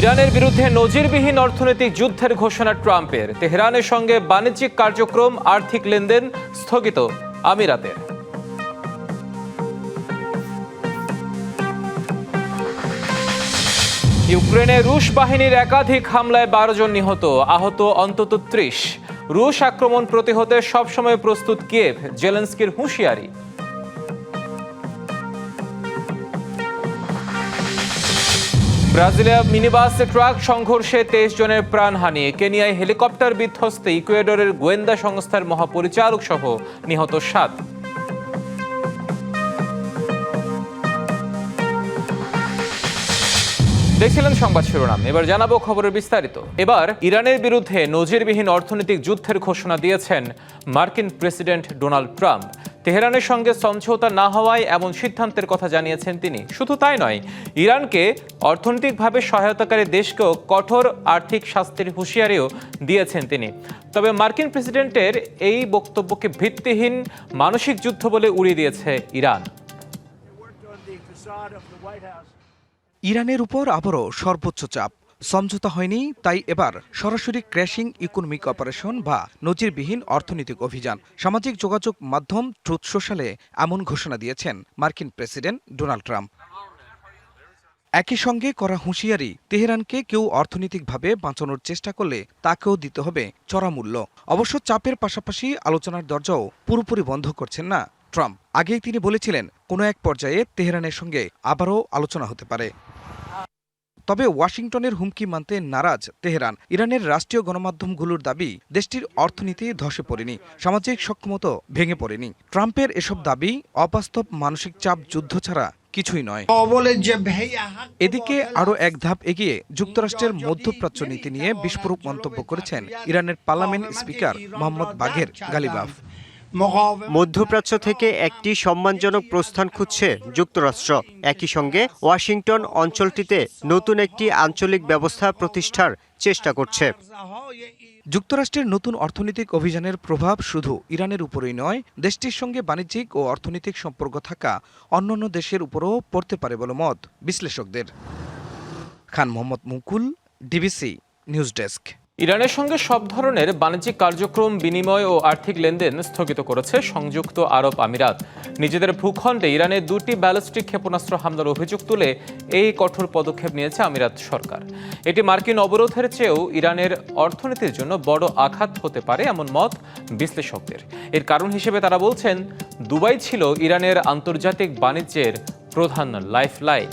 ইরানের বিরুদ্ধে নজিরবিহীন অর্থনৈতিক যুদ্ধের ঘোষণা ট্রাম্পের। তেহরানের সঙ্গে বাণিজ্যিক কার্যক্রম, আর্থিক লেনদেন স্থগিত আমিরাতের। ইউক্রেনে রুশ বাহিনীর একাধিক হামলায় 12 জন নিহত, আহত অন্তত 30। রুশ আক্রমণ প্রতিহতে সবসময় প্রস্তুত কিয়েভ, জেলেনস্কির হুঁশিয়ারি। ব্রাজিলে মিনিবাস ট্রাক সংঘর্ষে 23 জনের প্রাণহানি। কেনিয়ায় হেলিকপ্টার বিধ্বস্তে ইকুয়েডরের গোয়েন্দা সংস্থার মহাপরিচালক সহ নিহত 7। দেখছিলেন সংবাদ শিরোনাম, এবার জানাবো খবরের বিস্তারিত। এবার ইরানের বিরুদ্ধে নজিরবিহীন অর্থনৈতিক যুদ্ধের ঘোষণা দিয়েছেন মার্কিন প্রেসিডেন্ট ডোনাল্ড ট্রাম্প। তেহরানের সঙ্গে সমঝোতা না হওয়ায় এমন সিদ্ধান্তের কথা জানিয়েছেন তিনি। শুধু তাই নয়, ইরানকে অর্থনৈতিকভাবে সহায়তাকারী দেশকেও কঠোর আর্থিক শাস্তির হুঁশিয়ারিও দিয়েছেন তিনি। তবে মার্কিন প্রেসিডেন্টের এই বক্তব্যকে ভিত্তিহীন মানসিক যুদ্ধ বলে উড়িয়ে দিয়েছে ইরান। ইরানের উপর আবারও সর্বোচ্চ চাপ। সমঝোতা হয়নি, তাই এবার সরাসরি ক্র্যাশিং ইকোনমিক অপারেশন বা নজিরবিহীন অর্থনৈতিক অভিযান। সামাজিক যোগাযোগ মাধ্যম ট্রুথ সোশ্যালে এমন ঘোষণা দিয়েছেন মার্কিন প্রেসিডেন্ট ডোনাল্ড ট্রাম্প। একই সঙ্গে করা হুঁশিয়ারি, তেহরানকে কেউ অর্থনৈতিকভাবে বাঁচানোর চেষ্টা করলে তাকেও দিতে হবে চড়া মূল্য। অবশ্য চাপের পাশাপাশি আলোচনার দরজাও পুরোপুরি বন্ধ করছেন না ট্রাম্প। আগেই তিনি বলেছিলেন, কোনো এক পর্যায়ে তেহরানের সঙ্গে আবারও আলোচনা হতে পারে। তবে ওয়াশিংটনের হুমকি মানতে নারাজ তেহরান। ইরানের রাষ্ট্রীয় গণমাধ্যমগুলোর দাবি, দেশটির অর্থনীতি ধসে পড়েনি, সামাজিক সক্ষমতা ভেঙে পড়েনি। ট্রাম্পের এসব দাবি অবাস্তব, মানসিক চাপ যুদ্ধ ছাড়া কিছুই নয়। এদিকে আরও এক ধাপ এগিয়ে যুক্তরাষ্ট্রের মধ্যপ্রাচ্য নীতি নিয়ে বিস্ফোরক মন্তব্য করেছেন ইরানের পার্লামেন্ট স্পিকার মোহাম্মদ বাঘের গালিবাফ। মধ্যপ্রাচ্য থেকে একটি সম্মানজনক প্রস্থান খুঁজছে যুক্তরাষ্ট্র। একই সঙ্গে ওয়াশিংটন অঞ্চলটিতে নতুন একটি আঞ্চলিক ব্যবস্থা প্রতিষ্ঠার চেষ্টা করছে। যুক্তরাষ্ট্রের নতুন অর্থনৈতিক অভিযানের প্রভাব শুধু ইরানের উপরেই নয়, দেশটির সঙ্গে বাণিজ্যিক ও অর্থনৈতিক সম্পর্ক থাকা অন্যান্য দেশের উপরও পড়তে পারে বলে মত বিশ্লেষকদের। খান মোহাম্মদ মুকুল, ডিবিসি নিউজ ডেস্ক। ইরানের সঙ্গে সব ধরনের বাণিজ্যিক কার্যক্রম, বিনিময় ও আর্থিক লেনদেন স্থগিত করেছে সংযুক্ত আরব আমিরাত। নিজেদের ভূখণ্ডে ইরানের 2টি ব্যালিস্টিক ক্ষেপণাস্ত্র হামলার অভিযোগ তুলে এই কঠোর পদক্ষেপ নিয়েছে আমিরাত সরকার। এটি মার্কিন অবরোধের চেয়েও ইরানের অর্থনীতির জন্য বড় আঘাত হতে পারে এমন মত বিশ্লেষকদের। এর কারণ হিসেবে তারা বলছেন, দুবাই ছিল ইরানের আন্তর্জাতিক বাণিজ্যের প্রধান লাইফলাইন।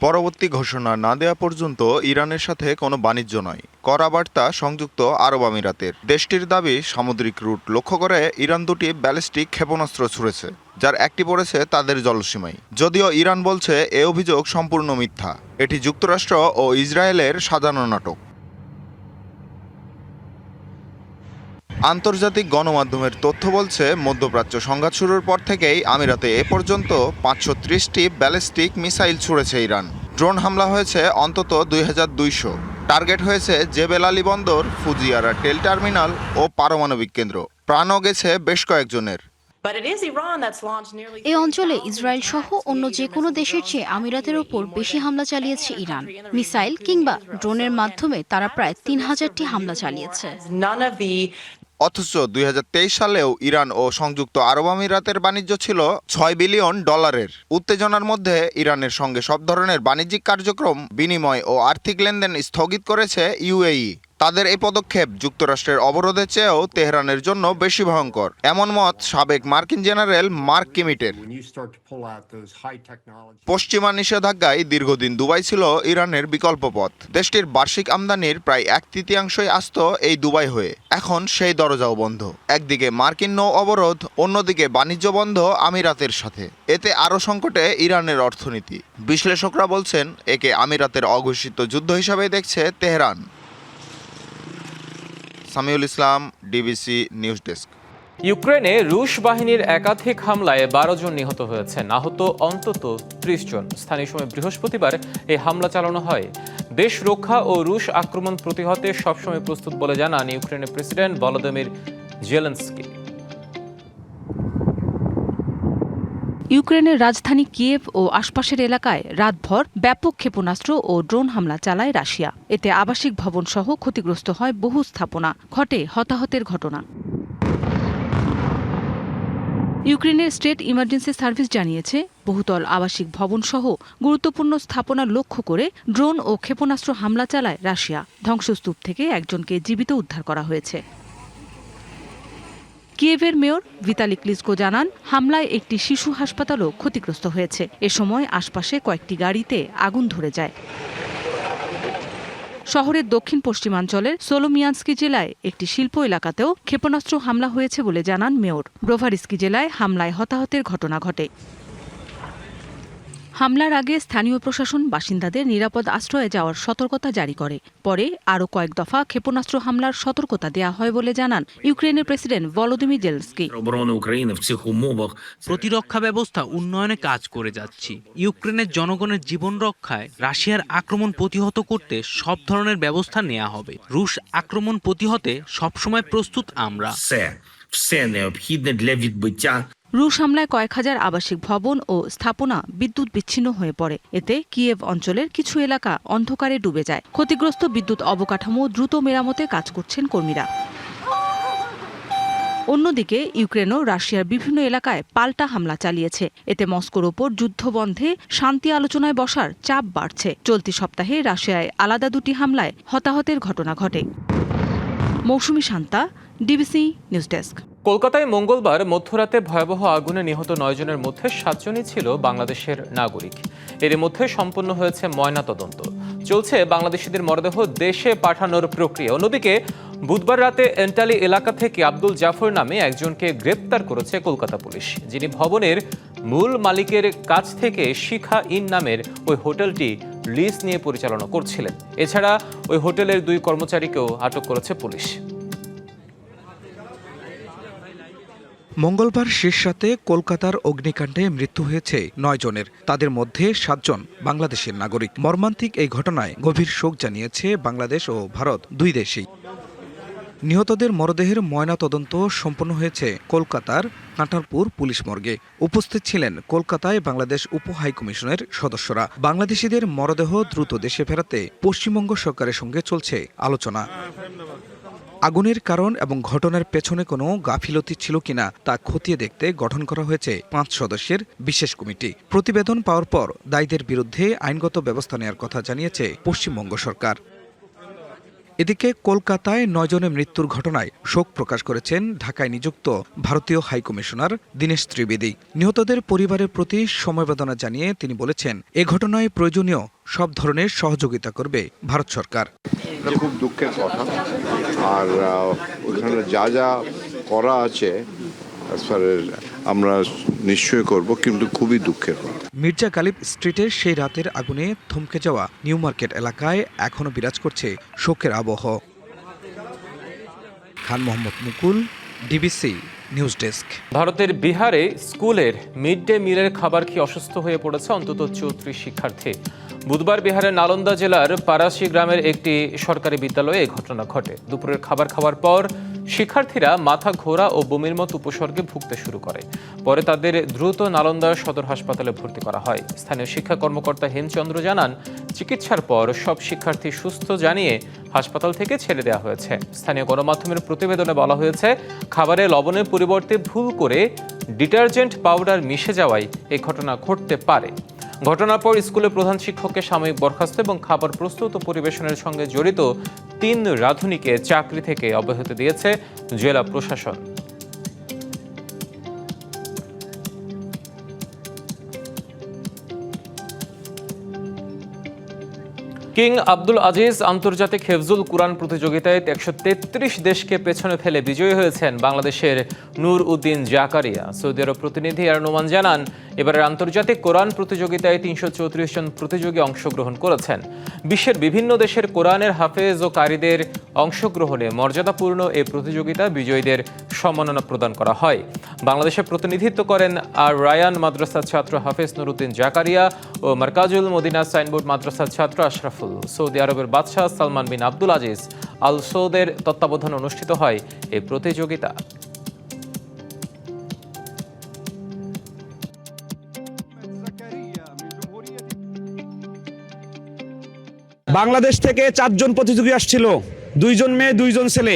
পরবর্তী ঘোষণা না দেওয়া পর্যন্ত ইরানের সাথে কোনো বাণিজ্য নয়, কড়া বার্তা সংযুক্ত আরব আমিরাতের। দেশটির দাবি, সামুদ্রিক রুট লক্ষ্য করে ইরান 2টি ব্যালিস্টিক ক্ষেপণাস্ত্র ছুড়েছে, যার একটি পড়েছে তাদের জলসীমায়। যদিও ইরান বলছে এ অভিযোগ সম্পূর্ণ মিথ্যা, এটি যুক্তরাষ্ট্র ও ইসরায়েলের সাজানো নাটক। আন্তর্জাতিক গণমাধ্যমের তথ্য বলছে, মধ্যপ্রাচ্য সংঘাত শুরুর পর থেকেই আমিরাতে এ পর্যন্ত 530টি ব্যালিস্টিক মিসাইল ছুড়েছে ইরান। ড্রোন হামলা হয়েছে অন্তত 2200। টার্গেট হয়েছে জেবেল আলী বন্দর, ফুজিয়ারা তেল টার্মিনাল ও পারমাণবিক কেন্দ্র। প্রাণও গেছে বেশ কয়েকজনের। এই অঞ্চলে ইসরায়েল সহ অন্য যে কোনো দেশের চেয়ে আমিরাতের ওপর বেশি হামলা চালিয়েছে ইরান। মিসাইল কিংবা ড্রোনের মাধ্যমে তারা প্রায় 3000টি হামলা চালিয়েছে। অথচ 2023 সালেও ইরান ও সংযুক্ত আরব আমিরাতের বাণিজ্য ছিল $6 বিলিয়ন। উত্তেজনার মধ্যে ইরানের সঙ্গে সব ধরনের বাণিজ্যিক কার্যক্রম, বিনিময় ও আর্থিক লেনদেন স্থগিত করেছে ইউএই। তাদের এই পদক্ষেপ যুক্তরাষ্ট্রের অবরোধের চেয়েও তেহরানের জন্য বেশি ভয়ঙ্কর, এমন মত সাবেক মার্কিন জেনারেল মার্ক কিমিটের। পশ্চিমা নিষেধাজ্ঞায় দীর্ঘদিন দুবাই ছিল ইরানের বিকল্প পথ। দেশটির বার্ষিক আমদানির প্রায় 1/3 আসত এই দুবাই হয়ে। এখন সেই দরজাও বন্ধ। একদিকে মার্কিন নৌ অবরোধ, অন্যদিকে বাণিজ্য বন্ধ আমিরাতের সাথে। এতে আরও সংকটে ইরানের অর্থনীতি। বিশ্লেষকরা বলছেন, একে আমিরাতের অঘোষিত যুদ্ধ হিসাবে দেখছে তেহরান। সামিউল ইসলাম, ডিবিসি নিউজ ডেস্ক। ইউক্রেনে রুশ বাহিনীর একাধিক হামলায় 12 জন নিহত হয়েছেন, আহত অন্তত 30 জন। স্থানীয় সময় বৃহস্পতিবার এই হামলা চালানো হয়। দেশ রক্ষা ও রুশ আক্রমণ প্রতিহতে সবসময় প্রস্তুত বলে জানান ইউক্রেনের প্রেসিডেন্ট ভলোদিমির জেলেনস্কি। ইউক্রেনের রাজধানী কিয়েভ ও আশপাশের এলাকায় রাতভর ব্যাপক ক্ষেপণাস্ত্র ও ড্রোন হামলা চালায় রাশিয়া। এতে আবাসিক ভবন সহ ক্ষতিগ্রস্ত হয় বহু স্থাপনা, ঘটে হতাহতের ঘটনা। ইউক্রেনের স্টেট ইমার্জেন্সি সার্ভিস জানিয়েছে, বহুতল আবাসিক ভবন সহ গুরুত্বপূর্ণ স্থাপনা লক্ষ্য করে ড্রোন ও ক্ষেপণাস্ত্র হামলা চালায় রাশিয়া। ধ্বংসস্তূপ থেকে একজনকে জীবিত উদ্ধার করা হয়েছে। কিয়েভের মেয়র ভিতালি ক্লিচকো জানান, হামলায় একটি শিশু হাসপাতালও ক্ষতিগ্রস্ত হয়েছে। এ সময় আশপাশে কয়েকটি গাড়িতে আগুন ধরে যায়। শহরের দক্ষিণ পশ্চিমাঞ্চলের সোলোমিয়ানস্কি জেলায় একটি শিল্প এলাকাতেও ক্ষেপণাস্ত্র হামলা হয়েছে বলে জানান মেয়র। ব্রোভারিস্কি জেলায় হামলায় হতাহতের ঘটনা ঘটে। হামলার আগে স্থানীয় প্রশাসন বাসিন্দাদের নিরাপদ আশ্রয়ে যাওয়ার সতর্কতা জারি করে। পরে আরও কয়েক দফা ক্ষেপণাস্ত্র হামলার সতর্কতা দেওয়া হয় বলে জানান ইউক্রেনের প্রেসিডেন্ট ভলোদিমির জেলেনস্কি। প্রতিরক্ষা ব্যবস্থা উন্নয়নে কাজ করে যাচ্ছি। ইউক্রেনের জনগণের জীবন রক্ষায় রাশিয়ার আক্রমণ প্রতিহত করতে সব ধরনের ব্যবস্থা নেওয়া হবে। রুশ আক্রমণ প্রতিহতে সবসময় প্রস্তুত আমরা। রুশ হামলায় কয়েক হাজার আবাসিক ভবন ও স্থাপনা বিদ্যুৎ বিচ্ছিন্ন হয়ে পড়ে। এতে কিয়েভ অঞ্চলের কিছু এলাকা অন্ধকারে ডুবে যায়। ক্ষতিগ্রস্ত বিদ্যুৎ অবকাঠামো দ্রুত মেরামতে কাজ করছেন কর্মীরা। অন্যদিকে ইউক্রেনও রাশিয়ার বিভিন্ন এলাকায় পাল্টা হামলা চালিয়েছে। এতে মস্কোর ওপর যুদ্ধ বন্ধে শান্তি আলোচনায় বসার চাপ বাড়ছে। চলতি সপ্তাহে রাশিয়ায় আলাদা দুটি হামলায় হতাহতের ঘটনা ঘটে। মৌসুমী শান্তা, ডিবিসি নিউজ ডেস্ক। কলকাতায় মঙ্গলবার মধ্যরাতে ভয়াবহ আগুনে নিহত 9 জনের মধ্যে 7 জনই ছিল বাংলাদেশের নাগরিক। এর মধ্যে সম্পন্ন হয়েছে ময়নাতদন্ত। চলছে বাংলাদেশিদের মরদেহ দেশে পাঠানোর প্রক্রিয়া। অন্যদিকে বুধবার রাতে এন্টালি এলাকা থেকে আব্দুল জাফর নামে একজনকে গ্রেপ্তার করেছে কলকাতা পুলিশ, যিনি ভবনের মূল মালিকের কাছ থেকে শিখা ইন নামের ওই হোটেলটি লিজ নিয়ে পরিচালনা করছিলেন। এছাড়া ওই হোটেলের 2 কর্মচারীকেও আটক করেছে পুলিশ। মঙ্গলবার শেষ রাতে কলকাতার অগ্নিকাণ্ডে মৃত্যু হয়েছে 9 জনের। তাদের মধ্যে 7 জন বাংলাদেশের নাগরিক। মর্মান্তিক এই ঘটনায় গভীর শোক জানিয়েছে বাংলাদেশ ও ভারত দুই দেশেই। নিহতদের মরদেহের ময়নাতদন্ত সম্পন্ন হয়েছে কলকাতার কাঁঠালপুর পুলিশ মর্গে। উপস্থিত ছিলেন কলকাতায় বাংলাদেশ উপ হাইকমিশনের সদস্যরা। বাংলাদেশিদের মরদেহ দ্রুত দেশে ফেরাতে পশ্চিমবঙ্গ সরকারের সঙ্গে চলছে আলোচনা। আগুনের কারণ এবং ঘটনার পেছনে কোনো গাফিলতি ছিল কিনা তা খতিয়ে দেখতে গঠন করা হয়েছে 5 সদস্যের বিশেষ কমিটি। প্রতিবেদন পাওয়ার পর দায়ীদের বিরুদ্ধে আইনগত ব্যবস্থা নেওয়ার কথা জানিয়েছে পশ্চিমবঙ্গ সরকার। এদিকে কলকাতায় 9 জনের মৃত্যুর ঘটনায় শোক প্রকাশ করেছেন ঢাকায় নিযুক্ত ভারতীয় হাইকমিশনার দীনেশ ত্রিবেদী। নিহতদের পরিবারের প্রতি সমবেদনা জানিয়ে তিনি বলেছেন, এ ঘটনায় প্রয়োজনীয় সব ধরনের সহযোগিতা করবে ভারত সরকার। খুব দুঃখের কথা, আর ওখানে যা যা করা আছে আমরা নিশ্চয়ই করব, কিন্তু খুবই দুঃখের কথা। মির্জা গালিব স্ট্রিটের সেই রাতের আগুনে থমকে যাওয়া নিউ মার্কেট এলাকায় এখনও বিরাজ করছে শোকের আবহ। খান মোহাম্মদ মুকুল, ডিবিসি নিউজ ডেস্ক। ভারতের বিহারে স্কুলের মিড ডে মিলের খাবার খেয়ে অসুস্থ হয়ে পড়েছে অন্তত 34 শিক্ষার্থী। বুধবার বিহারের নালন্দা জেলার পারাসি গ্রামের একটি সরকারি বিদ্যালয়ে এই ঘটনা ঘটে। দুপুরের খাবার খাওয়ার পর শিক্ষার্থীরা মাথা ঘোরা ও বমির মতো উপসর্গে ভুগতে শুরু করে। পরে তাদের দ্রুত নালন্দা সদর হাসপাতালে ভর্তি করা হয়। স্থানীয় শিক্ষা কর্মকর্তা হেমচন্দ্র জানান, চিকিৎসার পর সব শিক্ষার্থী সুস্থ জানিয়ে হাসপাতাল থেকে ছেড়ে দেওয়া হয়েছে। স্থানীয় গণমাধ্যমের প্রতিবেদনে বলা হয়েছে, খাবারে লবণের পরিবর্তে ভুল করে ডিটারজেন্ট পাউডার মিশে যাওয়ায় এই ঘটনা ঘটতে পারে। ঘটনার পর স্কুলের প্রধান শিক্ষককে সাময়িক বরখাস্ত এবং খাবার প্রস্তুত ও পরিবেশনের সঙ্গে জড়িত 3 রাঁধুনিকে চাকরি থেকে অব্যাহতি দিয়েছে জেলা প্রশাসন। কিং আব্দুল আজিজ আন্তর্জাতিক হেফজুল কুরআন প্রতিযোগিতায় 133 দেশকে পেছনে ফেলে বিজয়ী হয়েছেন বাংলাদেশের নূর উদ্দিন জাকারিয়া। সৌদি আরব প্রতিনিধি এরনোমান জানান, এবারের আন্তর্জাতিক কোরআন প্রতিযোগিতায় 334 জন প্রতিযোগী অংশগ্রহণ করেছেন। বিশ্বের বিভিন্ন দেশের কোরআনের হাফেজ ও কারীদের অংশগ্রহণে মর্যাদাপূর্ণ এই প্রতিযোগিতা বিজয়ীদের সম্মাননা প্রদান করা হয়। বাংলাদেশের প্রতিনিধিত্ব করেন আর রায়ান মাদ্রাসার ছাত্র হাফেজ নুরুদ্দিন জাকারিয়া ও মার্কাজুল মদিনা সাইনবোর্ড মাদ্রাসার ছাত্র আশরাফুল। সৌদি আরবের বাদশাহ সালমান বিন আব্দুল আজিজ আল সৌদের তত্ত্বাবধানে অনুষ্ঠিত হয় এই প্রতিযোগিতা। বাংলাদেশ থেকে 4 জন প্রতিযোগী আসছিল, 2 জন মেয়ে 2 জন ছেলে।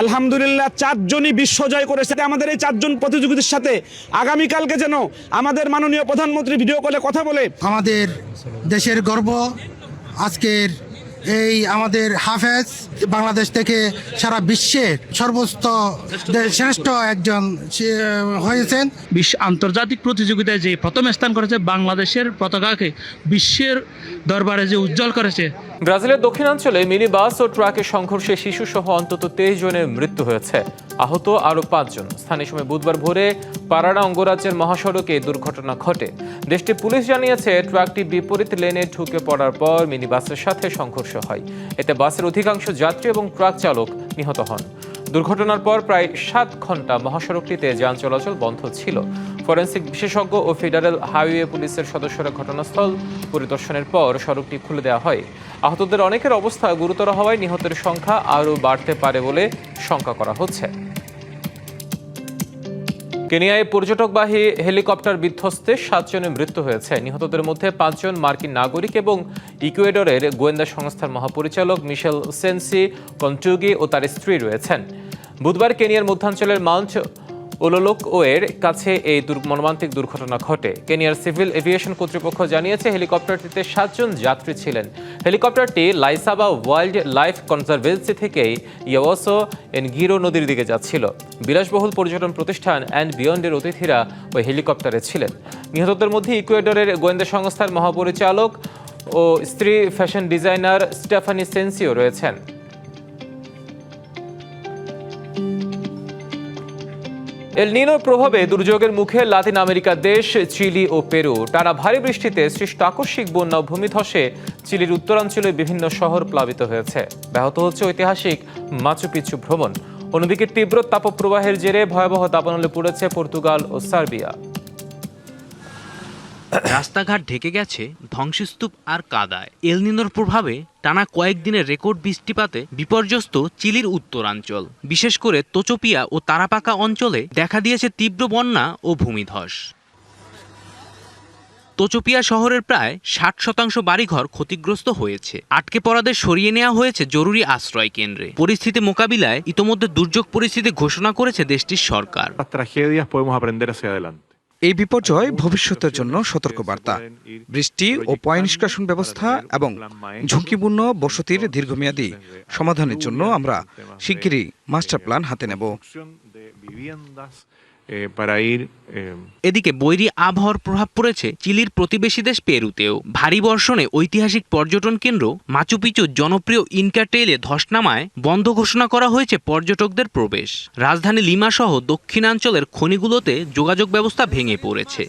আলহামদুলিল্লাহ 4 জনই বিশ্ব জয় করেছে। আমাদের এই 4 জন প্রতিযোগীদের সাথে আগামীকালকে যেন আমাদের মাননীয় প্রধানমন্ত্রী ভিডিও কলে কথা বলে। আমাদের দেশের গর্ব আজকের এই আমাদের হাফেজ বাংলাদেশ থেকে সারা বিশ্বের সর্বোচ্চ শ্রেষ্ঠ একজন হয়েছেন। বিশ্ব আন্তর্জাতিক প্রতিযোগিতায় যে প্রথম স্থান করেছে, বাংলাদেশের পতাকাকে বিশ্বের দরবারে যে উজ্জ্বল করেছে। ব্রাজিলের দক্ষিণাঞ্চলে মিনি বাস ও ট্রাকের সংঘর্ষে শিশুসহ অন্তত 23 জনের মৃত্যু হয়েছে, আহত আরও 5 জন। স্থানীয় সময় বুধবার ভোরে পারানা অঙ্গরাজ্যের মহাসড়কে দুর্ঘটনা ঘটে। দেশটির পুলিশ জানিয়েছে ট্রাকটি বিপরীত লেনে ঢুকে পড়ার পর মিনি বাসের সাথে সংঘর্ষ হয়। এতে বাসের অধিকাংশ যাত্রী এবং ট্রাক চালক নিহত হন। দুর্ঘটনার পর প্রায় 7 ঘন্টা মহাসড়কটিতে যান চলাচল বন্ধ ছিল। ফরেনসিক বিশেষজ্ঞ ও ফেডারেল হাইওয়ে পুলিশের সদস্যরা ঘটনাস্থল পরিদর্শনের পর সড়কটি খুলে দেওয়া হয়। আহতদের অনেকের অবস্থা গুরুতর হওয়ায় নিহতের সংখ্যা আরও বাড়তে পারে বলে শঙ্কা করা হচ্ছে। কেনিয়ায় পর্যটকবাহী হেলিকপ্টার বিধ্বস্তে 7 জনের মৃত্যু হয়েছে। নিহতদের মধ্যে 5 জন মার্কিন নাগরিক এবং ইকুয়েডরের গোয়েন্দা সংস্থার মহাপরিচালক মিশেল সেন্সি কন্টুগি ও তার স্ত্রী রয়েছেন। বুধবার কেনিয়ার মধ্যাঞ্চলের মাউন্ট ওলোলোকওয়ের কাছে এই মর্মান্তিক দুর্ঘটনা ঘটে। কেনিয়ার সিভিল এভিয়েশন কর্তৃপক্ষ জানিয়েছে হেলিকপ্টারটিতে 7 জন যাত্রী ছিলেন। হেলিকপ্টারটি লাইসাবা ওয়াইল্ড লাইফ কনজারভেন্সি থেকে ইয়াওয়াসো এনগিরো নদীর দিকে যাচ্ছিল। বিলাসবহুল পর্যটন প্রতিষ্ঠান অ্যান্ড বিয়ন্ডের অতিথিরা ওই হেলিকপ্টারে ছিলেন। নিহতদের মধ্যে ইকুয়েডরের গোয়েন্দা সংস্থার মহাপরিচালক ও স্ত্রী ফ্যাশন ডিজাইনার স্টেফানি সেন্সিও রয়েছেন। এল নিনোর প্রভাবে দুর্যোগের মুখে লাতিন আমেরিকার দেশ চিলি ও পেরু। টানা ভারী বৃষ্টিতে সৃষ্ট আকস্মিক বন্যা ও ভূমিধসে চিলির উত্তরাঞ্চলের বিভিন্ন শহর প্লাবিত হয়েছে। ব্যাহত হচ্ছে ঐতিহাসিক মাচু পিচ্চু ভ্রমণ। অন্যদিকে তীব্র তাপপ্রবাহের জেরে ভয়াবহ দাবানলে পড়েছে পর্তুগাল ও সার্বিয়া। রাস্তাঘাট ঢেকে গেছে ধ্বংসস্তূপ আর কাদায়। এল নিনোর প্রভাবে টানা কয়েকদিনের রেকর্ড বৃষ্টিপাতে বিপর্যস্ত চিলির উত্তরাঞ্চল, বিশেষ করে তোচোপিয়া ও তারাপাকা অঞ্চলে দেখা দিয়েছে তীব্র বন্যা ও ভূমিধস। তোচোপিয়া শহরের প্রায় 60% বাড়িঘর ক্ষতিগ্রস্ত হয়েছে। আটকে পড়াদের সরিয়ে নেওয়া হয়েছে জরুরি আশ্রয় কেন্দ্রে। পরিস্থিতি মোকাবিলায় ইতোমধ্যে দুর্যোগ পরিস্থিতি ঘোষণা করেছে দেশটির সরকার। এই বিপর্যয় ভবিষ্যতের জন্য সতর্কবার্তা। বৃষ্টি ও পয় নিষ্কাশন ব্যবস্থা এবং ঝুঁকিপূর্ণ বসতির দীর্ঘমেয়াদী সমাধানের জন্য আমরা শিগগিরই মাস্টার প্ল্যান হাতে নেব। এদিকে বৈরী আবহাওয়ার প্রভাব পড়েছে চিলির প্রতিবেশী দেশ পেরুতেও। ভারী বর্ষণে ঐতিহাসিক পর্যটন কেন্দ্র মাচু পিচুর জনপ্রিয় ইনকা ট্রেইলে ধস নামায় বন্ধ ঘোষণা করা হয়েছে পর্যটকদের প্রবেশ। রাজধানী লিমা সহ দক্ষিণাঞ্চলের খনিগুলোতে যোগাযোগ ব্যবস্থা ভেঙে পড়েছে।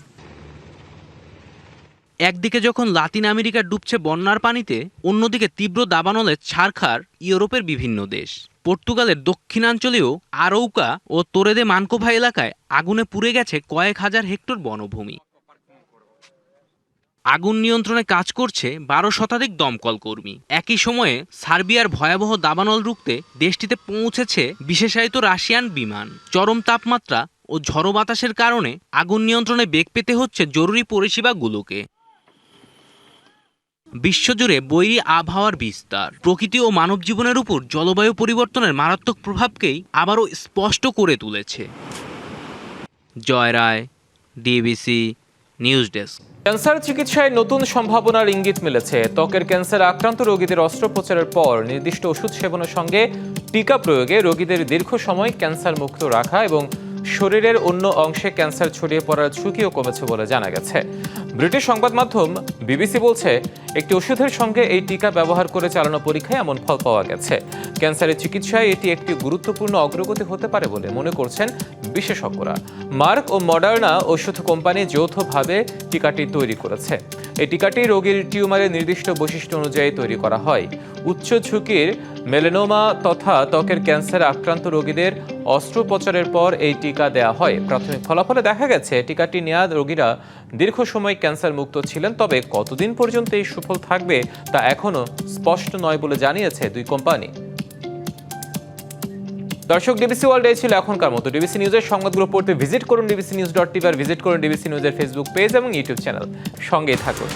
একদিকে যখন লাতিন আমেরিকা ডুবছে বন্যার পানিতে, অন্যদিকে তীব্র দাবানলে ছারখার ইউরোপের বিভিন্ন দেশ। পর্তুগালের দক্ষিণাঞ্চলেও আরৌকা ও তোরেদে মানকোভা এলাকায় আগুনে পুড়ে গেছে কয়েক হাজার হেক্টর বনভূমি। আগুন নিয়ন্ত্রণে কাজ করছে 12 শতাধিক দমকল কর্মী। একই সময়ে সার্বিয়ার ভয়াবহ দাবানল রুখতে দেশটিতে পৌঁছেছে বিশেষায়িত রাশিয়ান বিমান। চরম তাপমাত্রা ও ঝড়ো বাতাসের কারণে আগুন নিয়ন্ত্রণে বেগ পেতে হচ্ছে জরুরি পরিষেবাগুলোকে। বিশ্বজুড়ে বৈরী আবহাওয়ার বিস্তার প্রকৃতি ও মানব জীবনের উপর জলবায়ু পরিবর্তনের মারাত্মক প্রভাবকেই আবারও স্পষ্ট করে তুলেছে। জয় রায়, ডিবিসি নিউজ ডেস্ক। ক্যান্সার চিকিৎসায় নতুন সম্ভাবনার ইঙ্গিত মিলেছে। ত্বকের ক্যান্সার আক্রান্ত রোগীদের অস্ত্রোপচারের পর নির্দিষ্ট ওষুধ সেবনের সঙ্গে টিকা প্রয়োগে রোগীদের দীর্ঘ সময় ক্যান্সার মুক্ত রাখা এবং শরীরের অন্য অংশে ক্যান্সার ছড়িয়ে পড়ার ঝুঁকিও কমেছে বলে জানা গেছে। ব্রিটিশ সংবাদ মাধ্যম বিবিসি বলছে, একটি ওষুধের সঙ্গে এই টিকা ব্যবহার করে চালানো পরীক্ষায় এমন ফল পাওয়া গেছে। ক্যান্সারের চিকিৎসায় এটি একটি গুরুত্বপূর্ণ অগ্রগতি হতে পারে বলে মনে করছেন বিশেষজ্ঞরা। মার্ক ও মডার্না ওষুধ কোম্পানি যৌথভাবে টিকাটি তৈরি করেছে। এই টিকাটি রোগীর টিউমারের নির্দিষ্ট বৈশিষ্ট্য অনুযায়ী তৈরি করা হয়। উচ্চ ঝুঁকির মেলানোমা তথা ত্বকের ক্যান্সারে আক্রান্ত রোগীদের অস্ত্রোপচারের পর এই টিকা দেওয়া হয়। প্রাথমিক ফলাফলে দেখা গেছে টিকাটি নেওয়া রোগীরা দীর্ঘ সময় ক্যান্সার মুক্ত ছিলেন। তবে কতদিন পর্যন্ত এই সুফল থাকবে তা এখনও স্পষ্ট নয় বলে জানিয়েছে দুই কোম্পানি। দর্শক, ডিবিসি ওয়ার্ল্ড এই ছিল এখনকার মতো। ডিবিসি নিউজের সংবাদগুলো পড়তে ভিজিট করুন dbcnews.tv আর ভিজিট করুন ডিবিসি নিউজের ফেসবুক পেজ এবং ইউটিউব চ্যানেল। সঙ্গেই থাকুন।